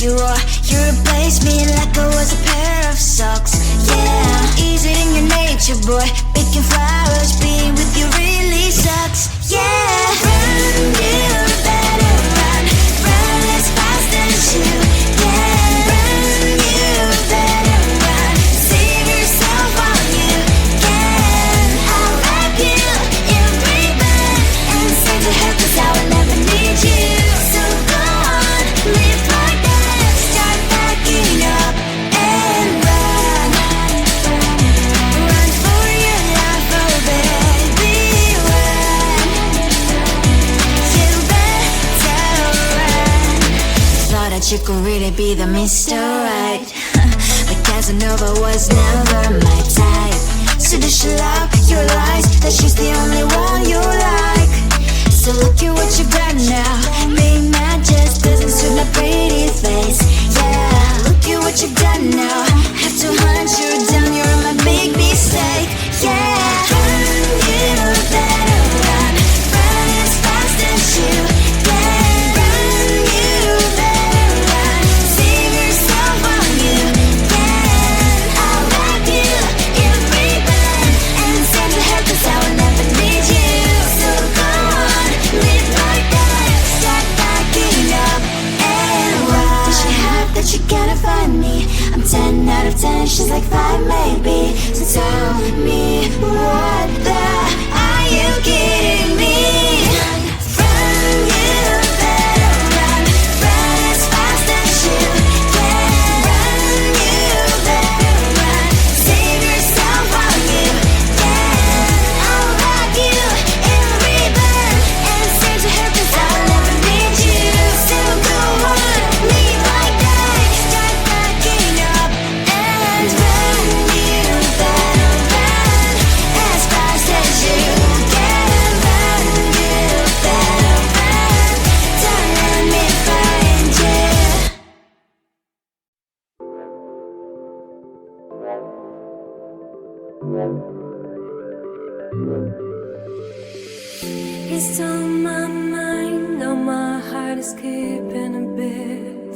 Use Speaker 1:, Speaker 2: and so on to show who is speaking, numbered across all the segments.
Speaker 1: you are. You replaced me like I was a pair of socks. Yeah, easy in your nature, boy. Picking flowers, being with you really sucks. Yeah, run, you better run. Run as fast as you can. Run, you better run. Save yourself while you can. I'll wrap you in ribbon and send to her, 'cause I will never need you. So go on, live like that. Start packing up and run. Run for your life, oh baby, run. You better run. Thought that you could really be the Mr. Right. But Casanova was never my type. So does she love your lies, that she's the only one you like? So look at what you got now. Being mad just doesn't suit my pretty face. Yeah, look at what you got now. Have to hunt you down, you're my big mistake. Yeah, run, you better run. Run as fast as you can. Run, you better run. Save yourself while you can. I'll wrap you in ribbon and send to her, 'cause I will never need you. So go on, live like that. Start packing up and run. Does she have that you gotta find me? I'm 10 out of 10, she's like 5 maybe. So tell me, what the are you kidding me? Run, you better run. Run as fast as you can. Run, you better run. Save yourself while you can. I'll wrap you in ribbon and send to her, 'cause I will never need you. So go on, leave like that. Start packing up and run. You better run as fast as you can. Run, you better run. Don't let me find you.
Speaker 2: It's on my mind, now my heart is skipping a bit.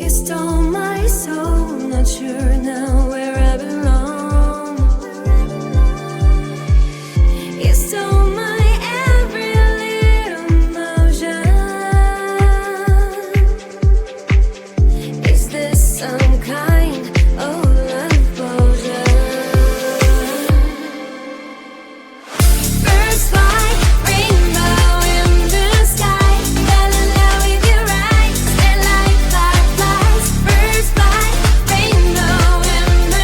Speaker 2: It stole my soul, not sure now where I belong. It stole my every little emotion. Is this some kind of love potion? First flight, rainbow in the sky. Fell in love with your eyes, they're like fireflies. First flight, rainbow in the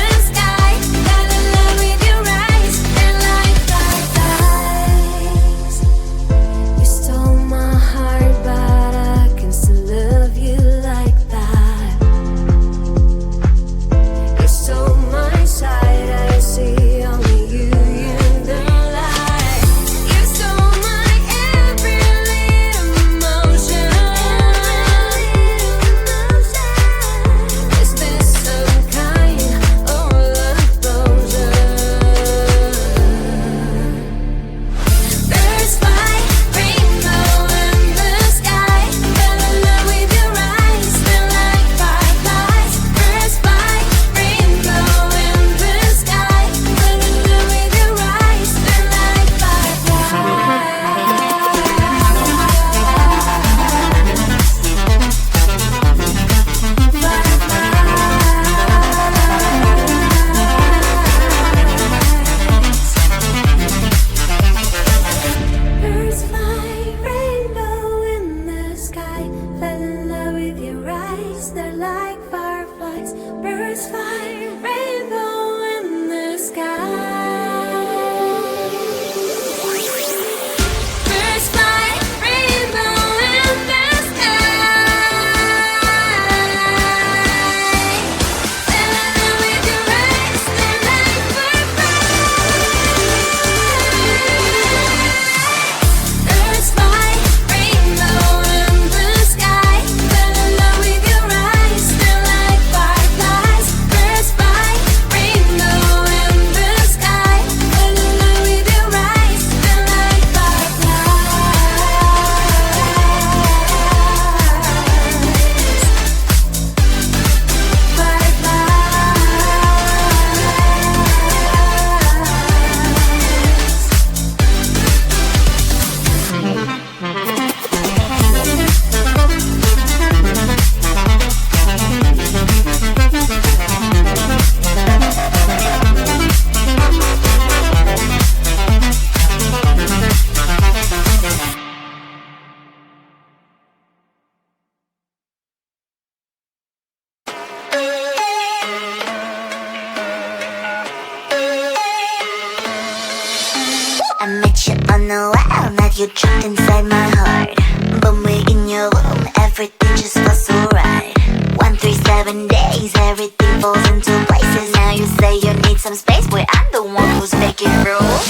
Speaker 1: I met you on the wild, now you're trapped inside my heart. But we're in your room, everything just feels so right. 137 days, everything falls into places. Now you say you need some space, boy, I'm the one who's making rules.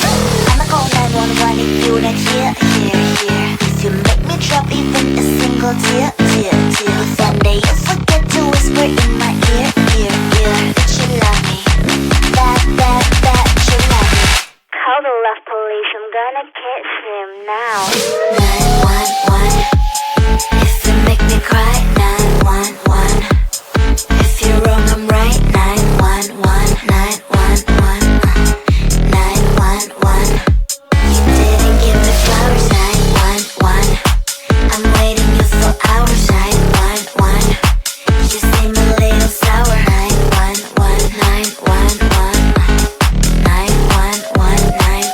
Speaker 1: I'ma call 911 if you don't hear. If you make me drop even a single tear. Someday you forget to whisper in my ear. That you love me, that you love me.
Speaker 3: Call the love police, I'm gonna kiss him now.
Speaker 1: 911, if you make me cry. 911, if you're wrong I'm right. 911, 911, 911. You didn't give me flowers. 911, I'm waiting you for hours. 911, you seem a little sour. 911, 911, 911, 911.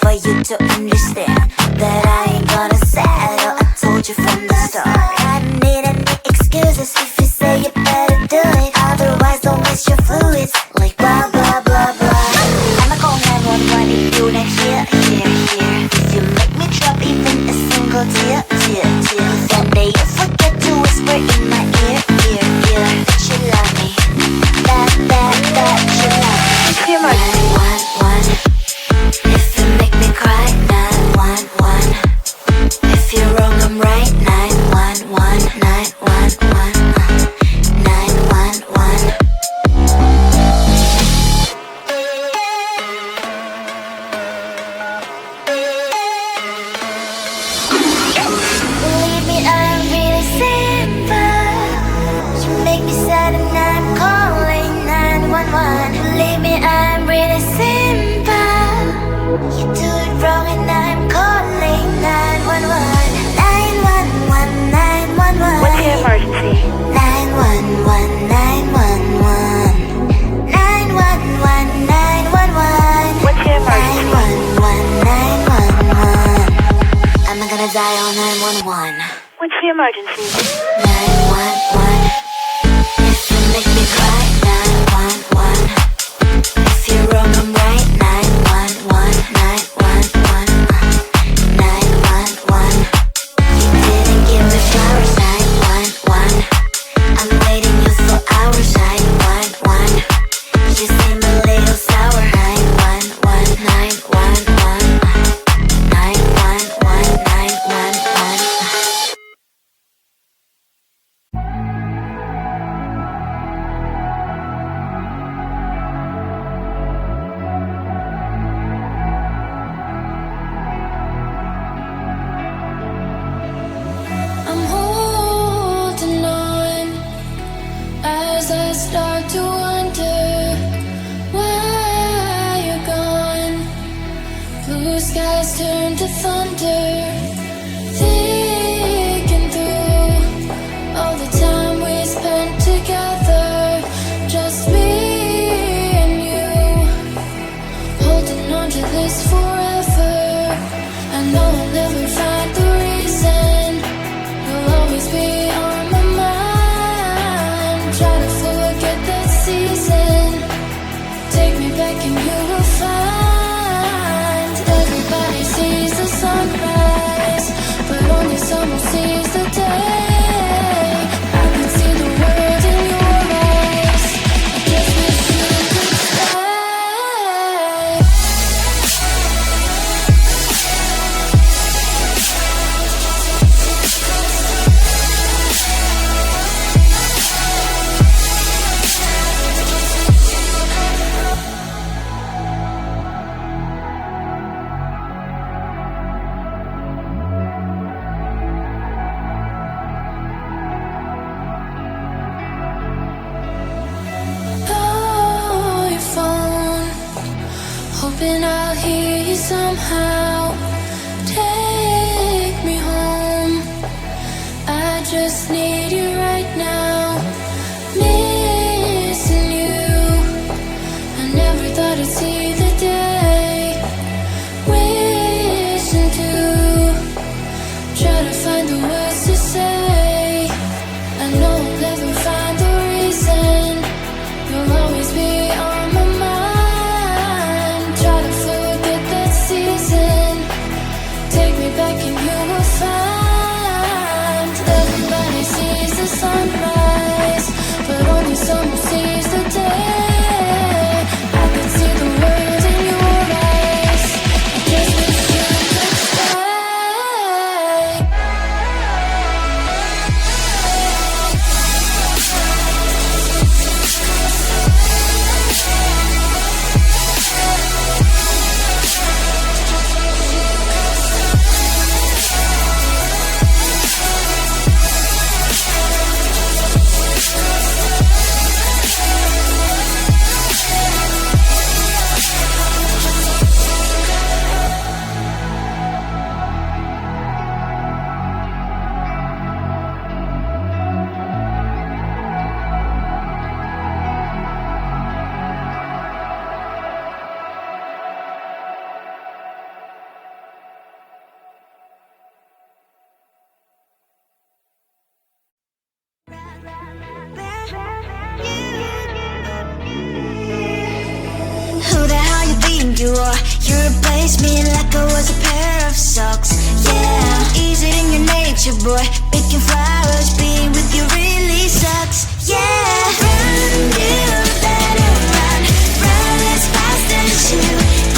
Speaker 1: For you to understand that I ain't gonna settle. I told you from the start I don't need any excuses. If you say you better do it, otherwise don't waste your fluids. Like blah blah blah blah. I'ma call 911 if you don't hear. If you make me drop even a single tear. Someday you forget to whisper in my ear. That you love me, that you love me. 911, if you make me cry. 911, if you're wrong I'm right. 911, 911, 911. Believe me, I'm really simple. You make me sad and I'm calling 911. Believe me, I'm really simple. You do it wrong and I'm calling 911. 911, 911.
Speaker 3: What's your emergency?
Speaker 1: 911, 911. 911, 911.
Speaker 3: What's your emergency?
Speaker 1: 911, 911. I'm not gonna die on 911.
Speaker 3: What's your emergency?
Speaker 1: 911, if you make me cry. 911, if you're wrong I'm right. 911, 911, 911. You didn't give me flowers. 911, I'm waiting you for hours. 911, you seem a little sour. 911, 911, 911, 911.
Speaker 2: I'm holding on as I start to wonder why you're gone. Blue skies turn to thunder, thinking through all the time we spent together. Just me and you, holding on to this forever. I know I'll never find the reason. You'll always be on my mind. Try to forget that season. Take me back and you will find everybody sees the sunrise, but only someone sees the day. I can see the world in your eyes. I just wish you could stay. Call your phone, hoping I'll hear you somehow. Take me home, I just need you right now. Missing you, I never thought I'd see the day.
Speaker 1: You replaced me like I was a pair of socks. Yeah, easy in your nature, boy. Picking flowers, being with you really sucks. Yeah, run, you better run. Run as fast as you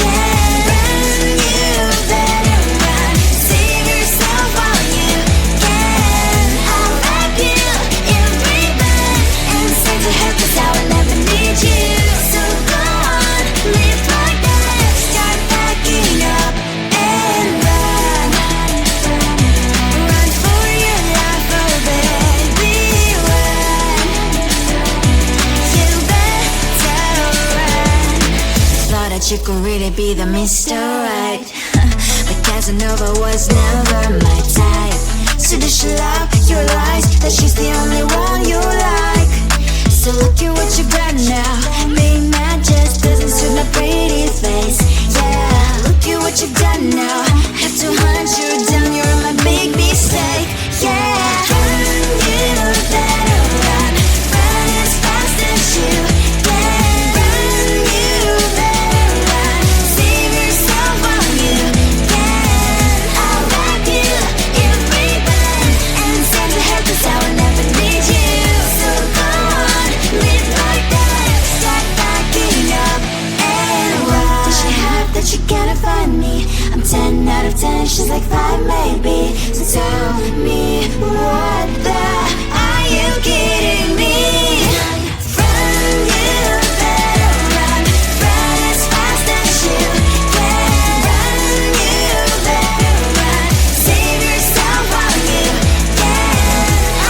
Speaker 1: can. Run, you better run. Save yourself while you can. I'll wrap you in ribbon and send to her 'cause I will never need you. So go on, live like that. Start packing up and run. Run for your life, oh baby, run. You better run. Thought that you could really be the Mr. Right, but Casanova was never my type. So does she love your lies, that she's the only one you like? So look at what you got now. Being mad just doesn't suit my pretty face. Yeah, look at what you've done now. Have to hunt you down, you're my big mistake. Yeah, run, you better run. Run as fast as you can. Run, you better run. Save yourself while you can. I'll wrap you in ribbon and send to her 'cause I will never need you. So go on, live like that. Start packing up and run. Does she have that you gotta find me? I'm 10 out of 10, she's like 5 maybe. So tell me, what the, are you kidding me? Run, you better run. Run as fast as you can. Run, you better run. Save yourself while you can.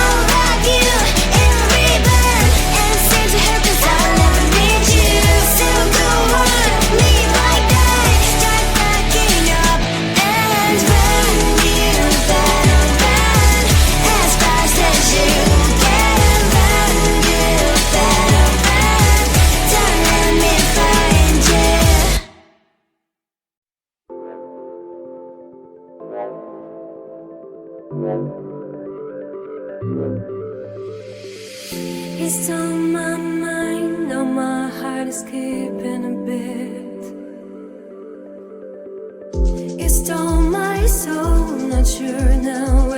Speaker 1: I'll wrap you in ribbon and send to her 'cause I'll never need you. So go on, live like that. Start packing up and run. You better run as fast as you can. Run, you better run. Don't let me find you.
Speaker 2: It's on my mind, now my heart is skipping a bit. It stole my soul, not sure now